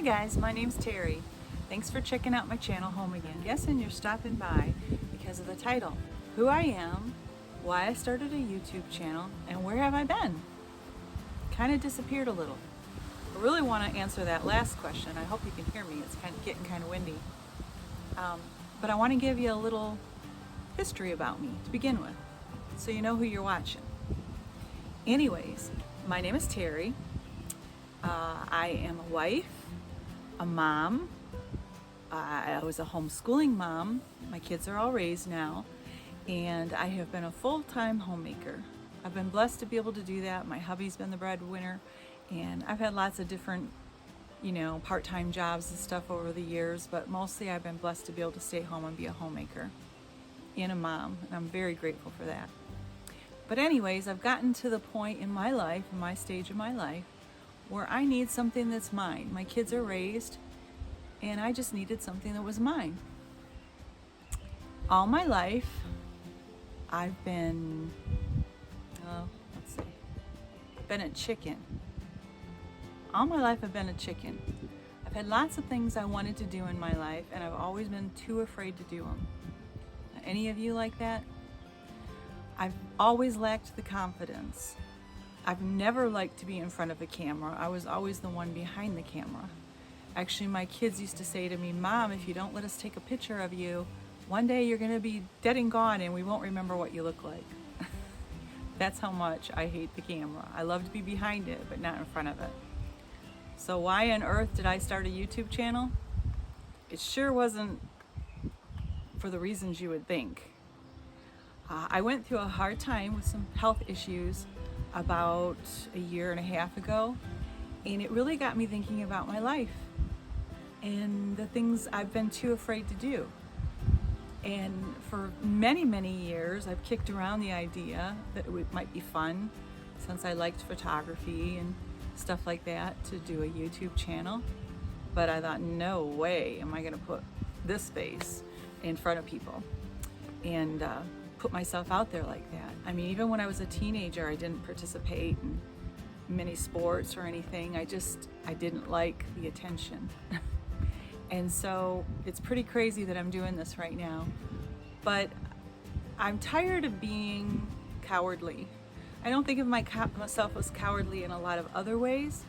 guys, my name's Terry. Thanks for checking out my channel home again. Guessing you're stopping by because of the title. Who I am, why I started a YouTube channel, and where have I been? Kind of disappeared a little. I really want to answer that last question. I hope you can hear me. It's getting kind of windy. But I want to give you a little history about me to begin with, so you know who you're watching. Anyways, my name is Terry. I am a wife, a mom. I was a homeschooling mom. My kids are all raised now, and I have been a full-time homemaker. I've been blessed to be able to do that. My hubby's been the breadwinner, and I've had lots of different, part-time jobs and stuff over the years, but mostly I've been blessed to be able to stay home and be a homemaker and a mom, and I'm very grateful for that. But anyways, I've gotten to the point in my life, in my stage of my life, where I need something that's mine. My kids are raised, and I just needed something that was mine. All my life, I've been, been a chicken. All my life I've been a chicken. I've had lots of things I wanted to do in my life, and I've always been too afraid to do them. Any of you like that? I've always lacked the confidence. I've never liked to be in front of a camera. I was always the one behind the camera. Actually, my kids used to say to me, "Mom, if you don't let us take a picture of you, one day you're going to be dead and gone and we won't remember what you look like." That's how much I hate the camera. I love to be behind it, but not in front of it. So why on earth did I start a YouTube channel? It sure wasn't for the reasons you would think. I went through a hard time with some health issues about a year and a half ago, and it really got me thinking about my life and the things I've been too afraid to do. And for many, many years, I've kicked around the idea that it might be fun, since I liked photography and stuff like that, to do a YouTube channel. But I thought, no way am I gonna put this face in front of people and put myself out there like that. I mean, even when I was a teenager, I didn't participate in many sports or anything. I didn't like the attention. And so it's pretty crazy that I'm doing this right now. But I'm tired of being cowardly. I don't think of myself as cowardly in a lot of other ways,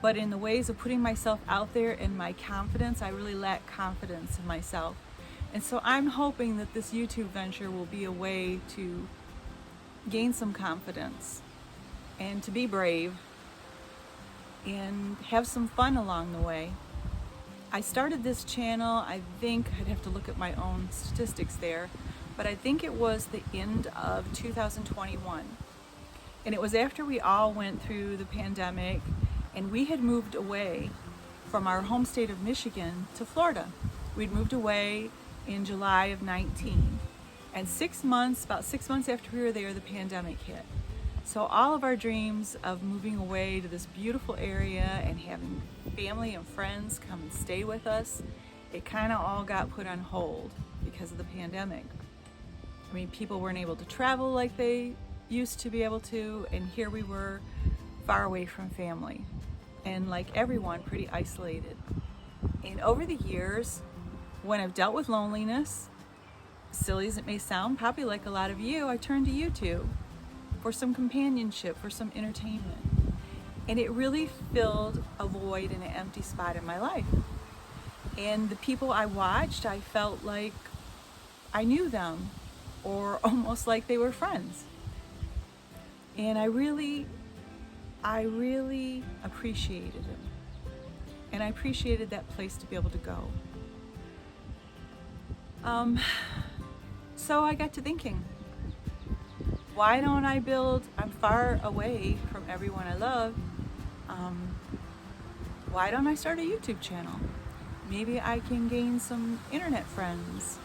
but in the ways of putting myself out there and my confidence, I really lack confidence in myself. And so I'm hoping that this YouTube venture will be a way to gain some confidence and to be brave and have some fun along the way. I started this channel, I think I'd have to look at my own statistics there, but I think it was the end of 2021. And it was after we all went through the pandemic and we had moved away from our home state of Michigan to Florida. We'd moved away in July of 19. And about 6 months after we were there, the pandemic hit. So all of our dreams of moving away to this beautiful area and having family and friends come and stay with us, it kind of all got put on hold because of the pandemic. I mean, people weren't able to travel like they used to be able to, and here we were far away from family. And like everyone, pretty isolated. And over the years, when I've dealt with loneliness, silly as it may sound, probably like a lot of you, I turned to YouTube for some companionship, for some entertainment. And it really filled a void and an empty spot in my life. And the people I watched, I felt like I knew them, or almost like they were friends. And I really appreciated it. And I appreciated that place to be able to go. So I got to thinking, why don't I I'm far away from everyone I love, why don't I start a YouTube channel? Maybe I can gain some internet friends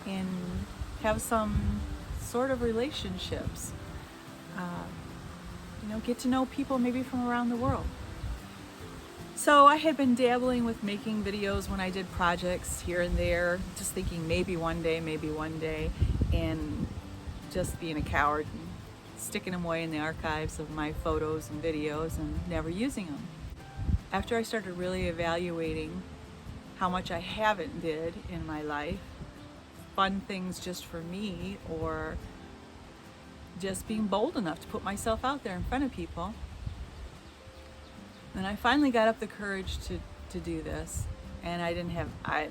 and have some sort of relationships, get to know people maybe from around the world. So I had been dabbling with making videos when I did projects here and there, just thinking maybe one day, and just being a coward and sticking them away in the archives of my photos and videos and never using them. after I started really evaluating how much I haven't did in my life, fun things just for me, or just being bold enough to put myself out there in front of people, then I finally got up the courage to do this. And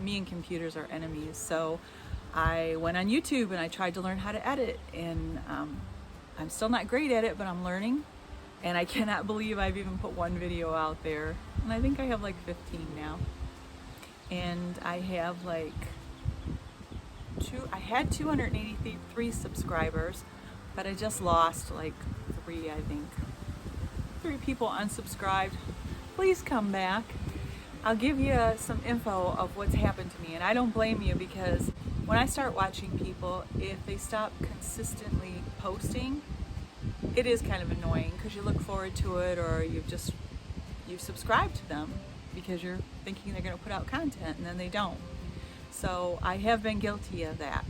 me and computers are enemies, so I went on YouTube and I tried to learn how to edit, and I'm still not great at it, but I'm learning, and I cannot believe I've even put one video out there, and I think I have like 15 now, and I have I had 283 subscribers, but I just lost like 3, I think. 3 people unsubscribed. Please come back. I'll give you some info of what's happened to me, and I don't blame you, because when I start watching people, if they stop consistently posting, it is kind of annoying, because you look forward to it, or you've subscribed to them because you're thinking they're going to put out content, and then they don't. So I have been guilty of that,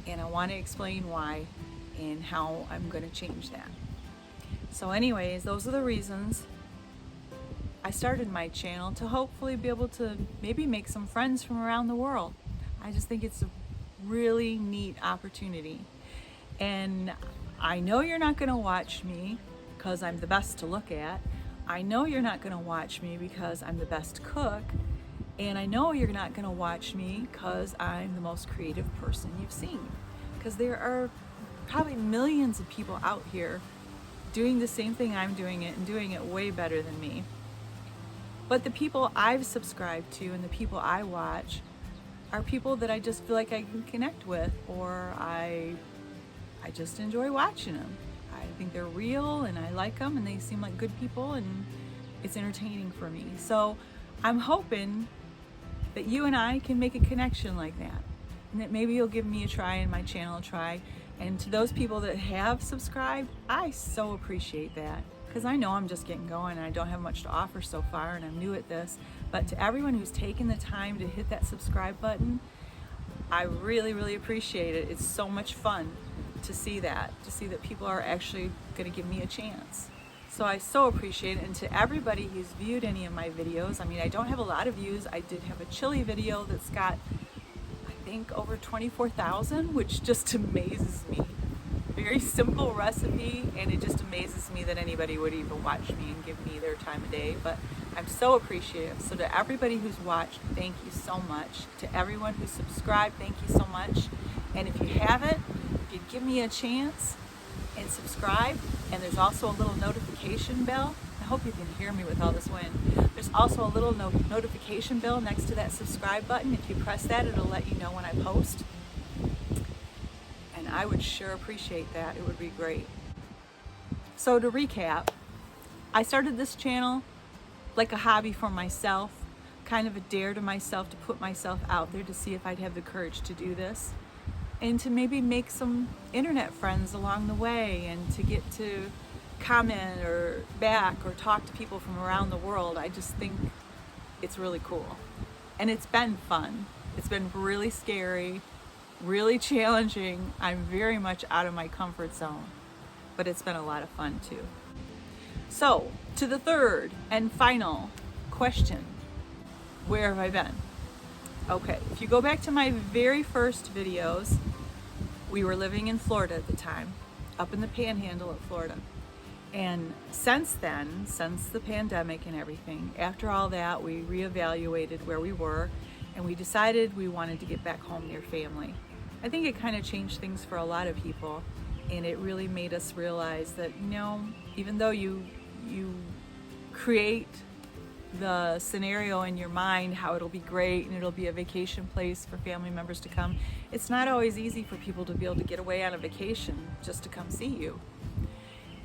and I want to explain why and how I'm going to change that. So anyways, those are the reasons I started my channel, to hopefully be able to maybe make some friends from around the world. I just think it's a really neat opportunity. And I know you're not going to watch me because I'm the best to look at. I know you're not going to watch me because I'm the best cook. And I know you're not going to watch me because I'm the most creative person you've seen. Because there are probably millions of people out here doing the same thing I'm doing it, and doing it way better than me. But the people I've subscribed to and the people I watch are people that I just feel like I can connect with, or I just enjoy watching them. I think they're real, and I like them, and they seem like good people, and it's entertaining for me. So I'm hoping that you and I can make a connection like that, and that maybe you'll give me a try and my channel a try. And to those people that have subscribed, I so appreciate that, because I know I'm just getting going and I don't have much to offer so far, and I'm new at this. But to everyone who's taken the time to hit that subscribe button, I really, really appreciate it. It's so much fun to see that people are actually going to give me a chance. So I so appreciate it. And to everybody who's viewed any of my videos, I mean, I don't have a lot of views. I did have a chili video that's got, I think, over 24,000, which just amazes me. Very simple recipe, and it just amazes me that anybody would even watch me and give me their time of day. But I'm so appreciative. So to everybody who's watched, thank you so much. To everyone who's subscribed, thank you so much. And if you haven't, if you'd give me a chance and subscribe, and there's also a little notification bell. I hope you can hear me with all this wind. There's also a little notification bell next to that subscribe button. If you press that, it'll let you know when I post. And I would sure appreciate that. It would be great. So to recap, I started this channel like a hobby for myself, kind of a dare to myself, to put myself out there to see if I'd have the courage to do this, and to maybe make some internet friends along the way, and to get to comment or back or talk to people from around the world. I just think it's really cool. And it's been fun. It's been really scary, really challenging. I'm very much out of my comfort zone, but it's been a lot of fun too. So, to the third and final question, where have I been? Okay, if you go back to my very first videos, we were living in Florida at the time, up in the panhandle of Florida. And since then, since the pandemic and everything, after all that, we reevaluated where we were, and we decided we wanted to get back home near family. I think it kind of changed things for a lot of people, and it really made us realize that, you know, even though you create the scenario in your mind how it'll be great and it'll be a vacation place for family members to come, it's not always easy for people to be able to get away on a vacation just to come see you.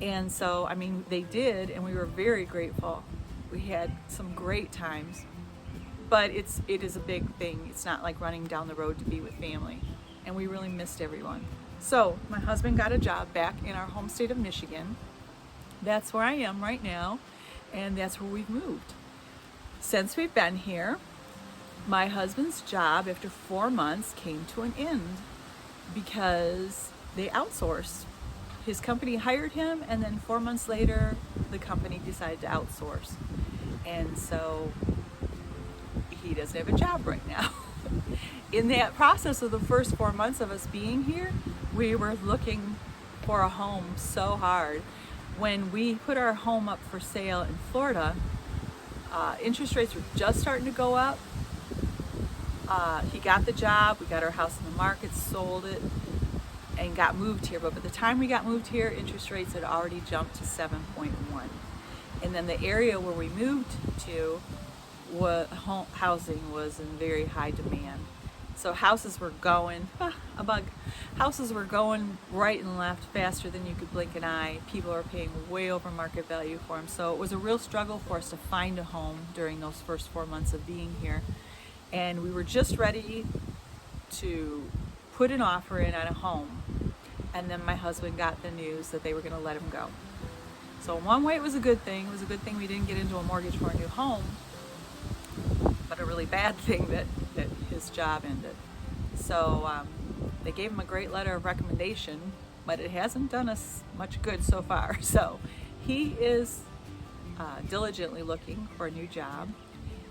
And so, I mean, they did, and we were very grateful. We had some great times, but it is a big thing. It's not like running down the road to be with family, and we really missed everyone. So my husband got a job back in our home state of Michigan. That's where I am right now, and that's where we've moved. Since we've been here, my husband's job after 4 months came to an end because they outsourced. His company hired him, and then 4 months later, the company decided to outsource. And so he doesn't have a job right now. In that process of the first 4 months of us being here, we were looking for a home so hard. When we put our home up for sale in Florida, interest rates were just starting to go up. He got the job, we got our house in the market, sold it, and got moved here. But by the time we got moved here, interest rates had already jumped to 7.1. And then the area where we moved to, housing was in very high demand. So houses were going, houses were going right and left faster than you could blink an eye. People are paying way over market value for them. So it was a real struggle for us to find a home during those first 4 months of being here. And we were just ready to put an offer in on a home. And then my husband got the news that they were going to let him go. So in one way it was a good thing. It was a good thing we didn't get into a mortgage for a new home, but a really bad thing that his job ended. So they gave him a great letter of recommendation, but it hasn't done us much good so far. So he is diligently looking for a new job.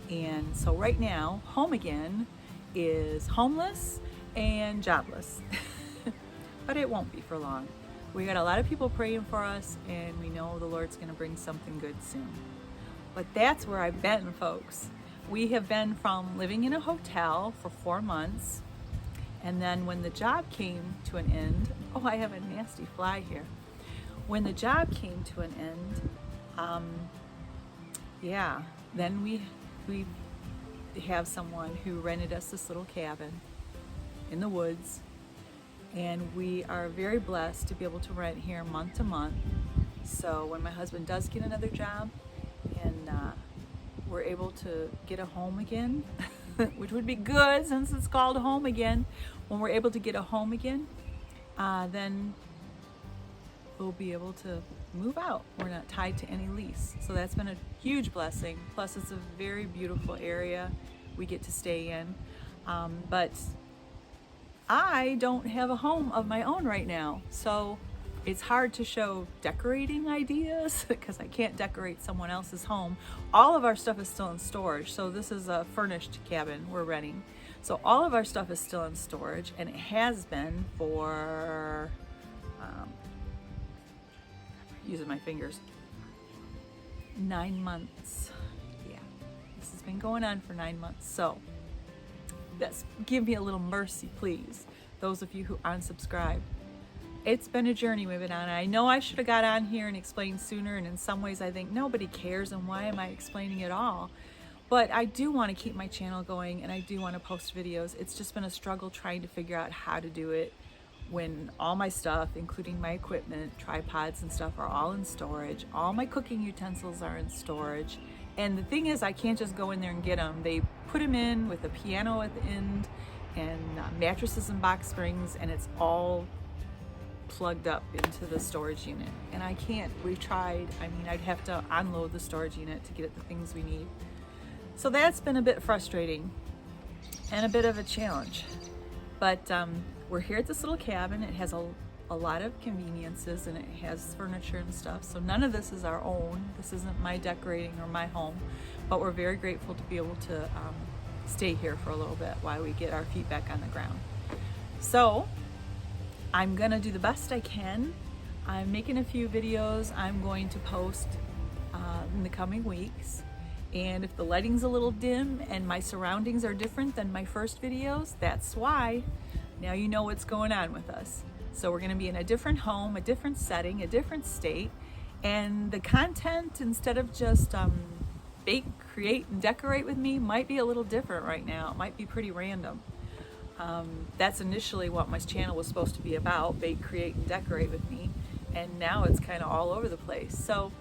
And so right now, home again is homeless and jobless. But it won't be for long. We got a lot of people praying for us, and we know the Lord's going to bring something good soon. But that's where I've been, folks. We have been from living in a hotel for 4 months, and then when the job came to an end, oh, I have a nasty fly here. When the job came to an end, then we have someone who rented us this little cabin in the woods, and we are very blessed to be able to rent here month to month. So when my husband does get another job and we're able to get a home again, which would be good since it's called home again. When we're able to get a home again, then we'll be able to move out. We're not tied to any lease. So that's been a huge blessing. Plus it's a very beautiful area we get to stay in. But I don't have a home of my own right now. So it's hard to show decorating ideas because I can't decorate someone else's home. All of our stuff is still in storage. So this is a furnished cabin we're renting. So all of our stuff is still in storage, and it has been for, using my fingers, 9 months. Yeah, this has been going on for 9 months. So give me a little mercy, please, those of you who unsubscribed. It's been a journey we've been on. I know I should have got on here and explained sooner, and in some ways I think nobody cares, and why am I explaining it all? But I do want to keep my channel going, and I do want to post videos. It's just been a struggle trying to figure out how to do it when all my stuff, including my equipment, tripods and stuff, are all in storage. All my cooking utensils are in storage. And the thing is, I can't just go in there and get them. They put them in with a piano at the end and mattresses and box springs, and it's all plugged up into the storage unit. And I can't, we've tried. I mean, I'd have to unload the storage unit to get at the things we need. So that's been a bit frustrating and a bit of a challenge. But we're here at this little cabin. It has a lot of conveniences, and it has furniture and stuff. So none of this is our own. This isn't my decorating or my home, but we're very grateful to be able to stay here for a little bit while we get our feet back on the ground. So I'm gonna do the best I can. I'm making a few videos I'm going to post in the coming weeks. And if the lighting's a little dim and my surroundings are different than my first videos, that's why. Now you know what's going on with us. So we're gonna be in a different home, a different setting, a different state. And the content, instead of just bake, create, and decorate with me, might be a little different right now. It might be pretty random. That's initially what my channel was supposed to be about, bake, create, and decorate with me. And now it's kind of all over the place. So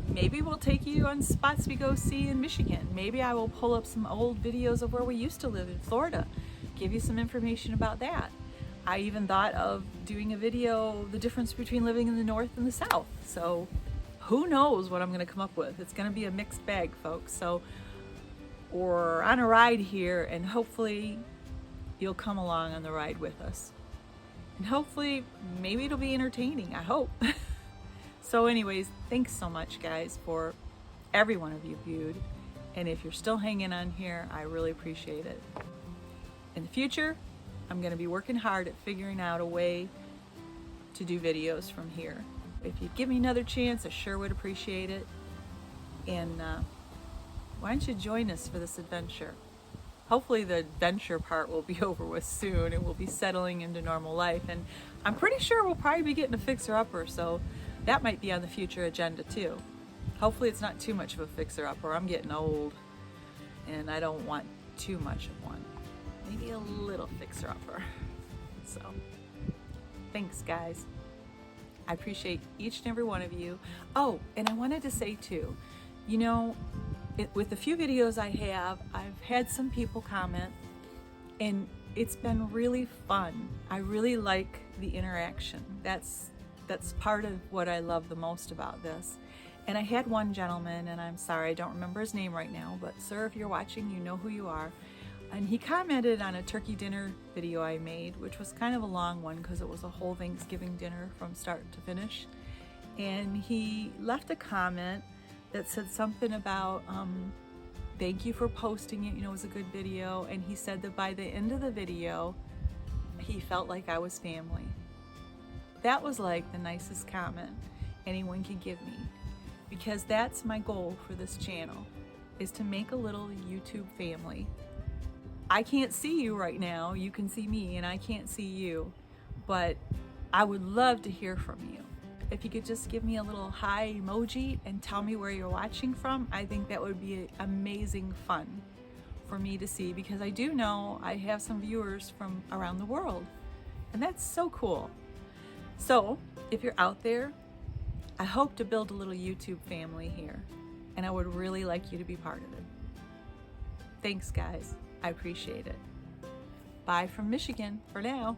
maybe we'll take you on spots we go see in Michigan. Maybe I will pull up some old videos of where we used to live in Florida, give you some information about that. I even thought of doing a video, the difference between living in the North and the South. So who knows what I'm gonna come up with. It's gonna be a mixed bag, folks. So we're on a ride here, and hopefully you'll come along on the ride with us. And hopefully, maybe it'll be entertaining, I hope. So anyways, thanks so much, guys, for every one of you viewed. And if you're still hanging on here, I really appreciate it. In the future, I'm going to be working hard at figuring out a way to do videos from here. If you'd give me another chance, I sure would appreciate it. And why don't you join us for this adventure? Hopefully the adventure part will be over with soon and we'll be settling into normal life. And I'm pretty sure we'll probably be getting a fixer-upper, so that might be on the future agenda too. Hopefully it's not too much of a fixer-upper. I'm getting old and I don't want too much of one. Maybe a little fixer-upper. So, thanks guys. I appreciate each and every one of you. Oh, and I wanted to say too, you know, with the few videos I have, I've had some people comment and it's been really fun. I really like the interaction. That's part of what I love the most about this. And I had one gentleman, and I'm sorry, I don't remember his name right now, but sir, if you're watching, you know who you are. And he commented on a turkey dinner video I made, which was kind of a long one because it was a whole Thanksgiving dinner from start to finish. And he left a comment that said something about, thank you for posting it, you know, it was a good video. And he said that by the end of the video, he felt like I was family. That was like the nicest comment anyone could give me, because that's my goal for this channel, is to make a little YouTube family. I can't see you right now, you can see me and I can't see you, but I would love to hear from you. If you could just give me a little hi emoji and tell me where you're watching from, I think that would be amazing fun for me to see, because I do know I have some viewers from around the world, and that's so cool. So if you're out there, I hope to build a little YouTube family here, and I would really like you to be part of it. Thanks guys, I appreciate it. Bye from Michigan for now.